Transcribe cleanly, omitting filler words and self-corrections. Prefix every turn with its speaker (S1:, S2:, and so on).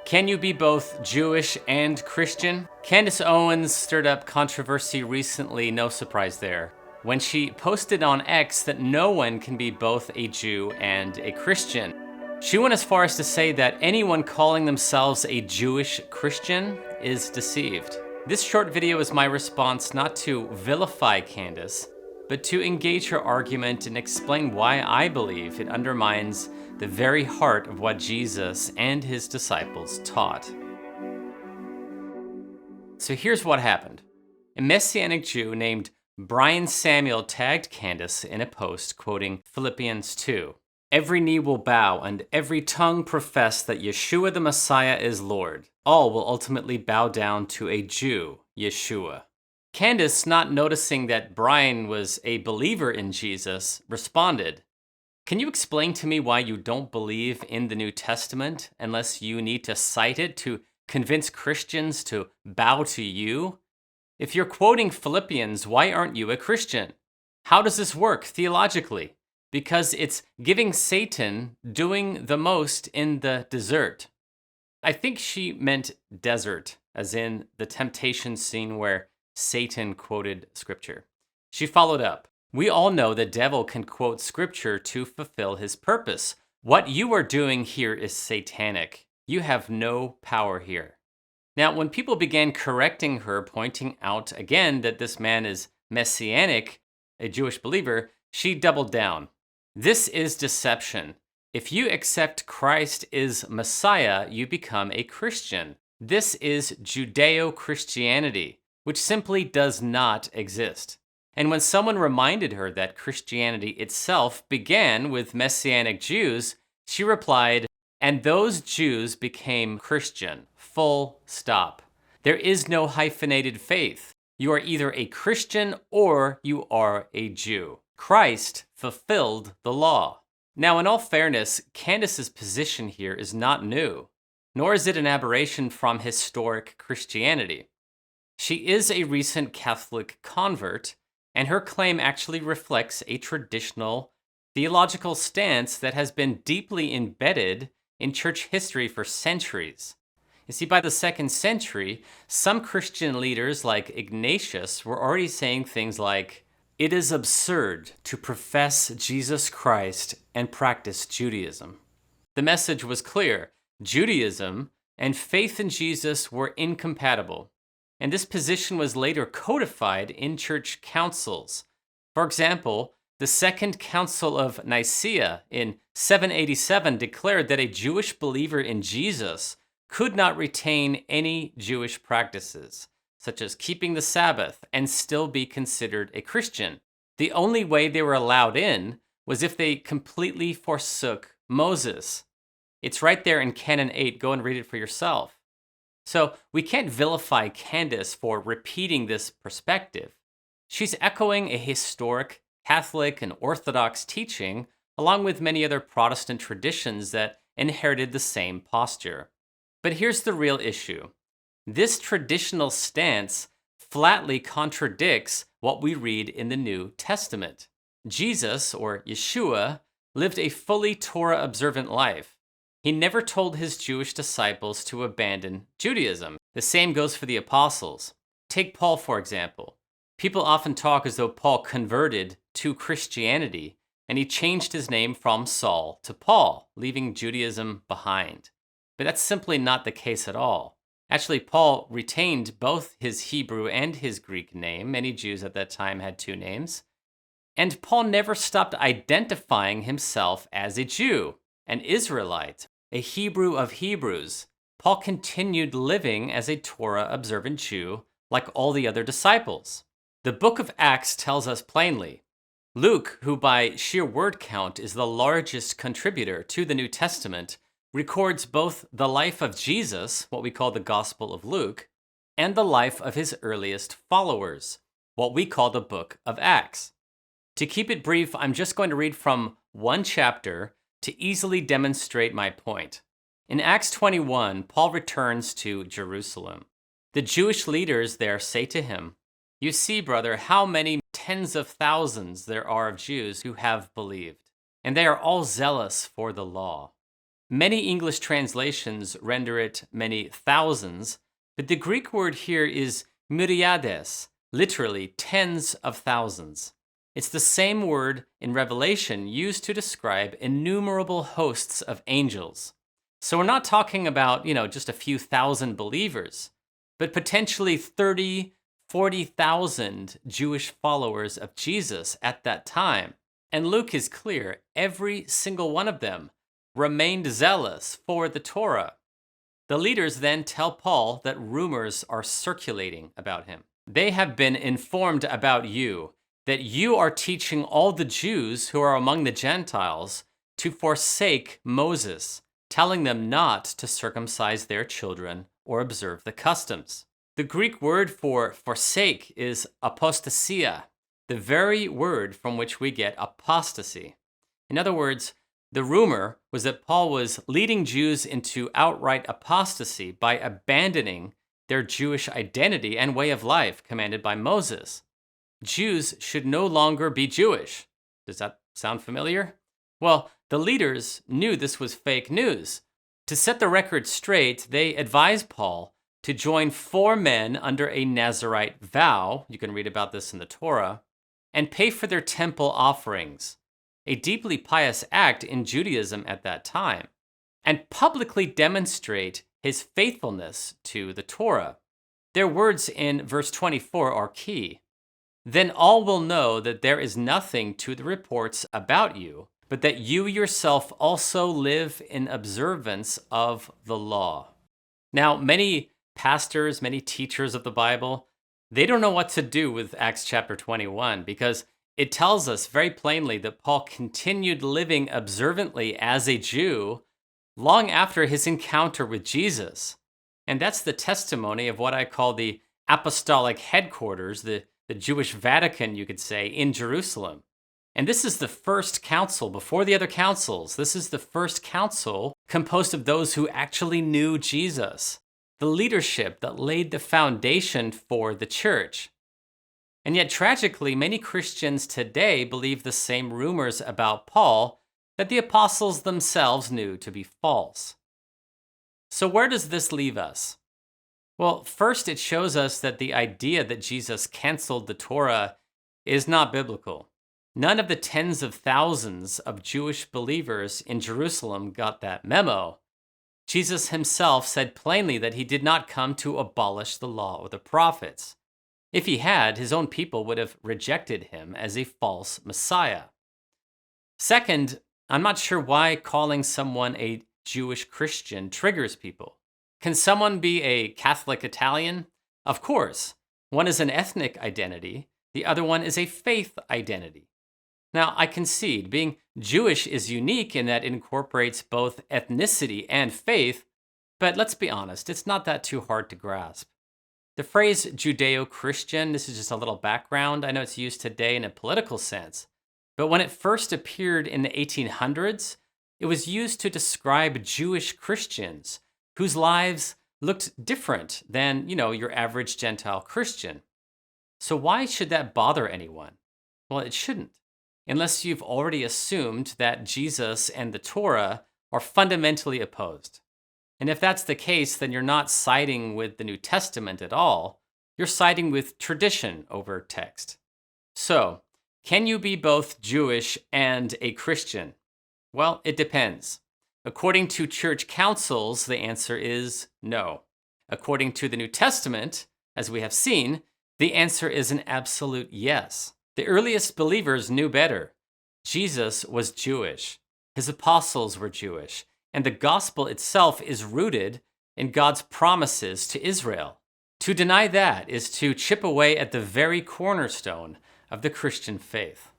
S1: Can you be both Jewish and Christian? Candace Owens stirred up controversy recently, no surprise there, when she posted on X that no one can be both a Jew and a Christian. She went as far as to say that anyone calling themselves a Jewish Christian is deceived. This short video is my response not to vilify Candace, but to engage her argument and explain why I believe it undermines the very heart of what Jesus and his disciples taught. So here's what happened. A Messianic Jew named Brian Samuel tagged Candace in a post quoting Philippians 2. Every knee will bow and every tongue profess that Yeshua the Messiah is Lord. All will ultimately bow down to a Jew, Yeshua. Candace, not noticing that Brian was a believer in Jesus, responded, "Can you explain to me why you don't believe in the New Testament unless you need to cite it to convince Christians to bow to you? If you're quoting Philippians, why aren't you a Christian? How does this work theologically? Because it's giving Satan doing the most in the desert." I think she meant desert, as in the temptation scene where Satan quoted scripture. She followed up. We all know the devil can quote scripture to fulfill his purpose. What you are doing here is satanic. You have no power here. Now, when people began correcting her, pointing out again that this man is messianic, a Jewish believer, she doubled down. This is deception. If you accept Christ is Messiah, you become a Christian. This is Judeo-Christianity, which simply does not exist. And when someone reminded her that Christianity itself began with Messianic Jews, she replied, "And those Jews became Christian. Full stop. There is no hyphenated faith. You are either a Christian or you are a Jew. Christ fulfilled the law." Now, in all fairness, Candace's position here is not new, nor is it an aberration from historic Christianity. She is a recent Catholic convert, and her claim actually reflects a traditional theological stance that has been deeply embedded in church history for centuries. You see, by the 2nd century, some Christian leaders like Ignatius were already saying things like, "It is absurd to profess Jesus Christ and practice Judaism." The message was clear. Judaism and faith in Jesus were incompatible. And this position was later codified in church councils. For example, the Second Council of Nicaea in 787 declared that a Jewish believer in Jesus could not retain any Jewish practices, such as keeping the Sabbath, and still be considered a Christian. The only way they were allowed in was if they completely forsook Moses. It's right there in Canon 8. Go and read it for yourself. So we can't vilify Candace for repeating this perspective. She's echoing a historic Catholic and Orthodox teaching, along with many other Protestant traditions that inherited the same posture. But here's the real issue. This traditional stance flatly contradicts what we read in the New Testament. Jesus, or Yeshua, lived a fully Torah-observant life. He never told his Jewish disciples to abandon Judaism. The same goes for the apostles. Take Paul, for example. People often talk as though Paul converted to Christianity, and he changed his name from Saul to Paul, leaving Judaism behind. But that's simply not the case at all. Actually, Paul retained both his Hebrew and his Greek name. Many Jews at that time had two names. And Paul never stopped identifying himself as a Jew, an Israelite, a Hebrew of Hebrews. Paul continued living as a Torah-observant Jew like all the other disciples. The book of Acts tells us plainly. Luke, who by sheer word count is the largest contributor to the New Testament, records both the life of Jesus, what we call the Gospel of Luke, and the life of his earliest followers, what we call the book of Acts. To keep it brief, I'm just going to read from one chapter to easily demonstrate my point. In Acts 21, Paul returns to Jerusalem. The Jewish leaders there say to him, "You see, brother, how many tens of thousands there are of Jews who have believed, and they are all zealous for the law. Many English translations render it many thousands, but the Greek word here is myriades, literally tens of thousands. It's the same word in Revelation used to describe innumerable hosts of angels. So we're not talking about, just a few thousand believers, but potentially 30, 40,000 Jewish followers of Jesus at that time. And Luke is clear, every single one of them remained zealous for the Torah. The leaders then tell Paul that rumors are circulating about him. They have been informed about you, that you are teaching all the Jews who are among the Gentiles to forsake Moses, telling them not to circumcise their children or observe the customs. The Greek word for forsake is apostasia, the very word from which we get apostasy. In other words, the rumor was that Paul was leading Jews into outright apostasy by abandoning their Jewish identity and way of life commanded by Moses. Jews should no longer be Jewish. Does that sound familiar? Well, the leaders knew this was fake news. To set the record straight, they advised Paul to join 4 men under a Nazirite vow, you can read about this in the Torah, and pay for their temple offerings, a deeply pious act in Judaism at that time, and publicly demonstrate his faithfulness to the Torah. Their words in verse 24 are key. Then all will know that there is nothing to the reports about you, but that you yourself also live in observance of the law. Now, many pastors, many teachers of the Bible, they don't know what to do with Acts chapter 21 because it tells us very plainly that Paul continued living observantly as a Jew long after his encounter with Jesus. And that's the testimony of what I call the apostolic headquarters, the Jewish Vatican, you could say, in Jerusalem. And this is the first council before the other councils. This is the first council composed of those who actually knew Jesus, the leadership that laid the foundation for the church. And yet, tragically, many Christians today believe the same rumors about Paul that the apostles themselves knew to be false. So where does this leave us? Well, first, it shows us that the idea that Jesus canceled the Torah is not biblical. None of the tens of thousands of Jewish believers in Jerusalem got that memo. Jesus himself said plainly that he did not come to abolish the law or the prophets. If he had, his own people would have rejected him as a false Messiah. Second, I'm not sure why calling someone a Jewish Christian triggers people. Can someone be a Catholic Italian? Of course. One is an ethnic identity, the other one is a faith identity. Now, I concede, being Jewish is unique in that it incorporates both ethnicity and faith, but let's be honest, it's not that too hard to grasp. The phrase Judeo-Christian, this is just a little background. I know it's used today in a political sense, but when it first appeared in the 1800s, it was used to describe Jewish Christians whose lives looked different than, your average Gentile Christian. So why should that bother anyone? Well, it shouldn't, unless you've already assumed that Jesus and the Torah are fundamentally opposed. And if that's the case, then you're not siding with the New Testament at all. You're siding with tradition over text. So, can you be both Jewish and a Christian? Well, it depends. According to church councils, the answer is no. According to the New Testament, as we have seen, the answer is an absolute yes. The earliest believers knew better. Jesus was Jewish. His apostles were Jewish. And the gospel itself is rooted in God's promises to Israel. To deny that is to chip away at the very cornerstone of the Christian faith.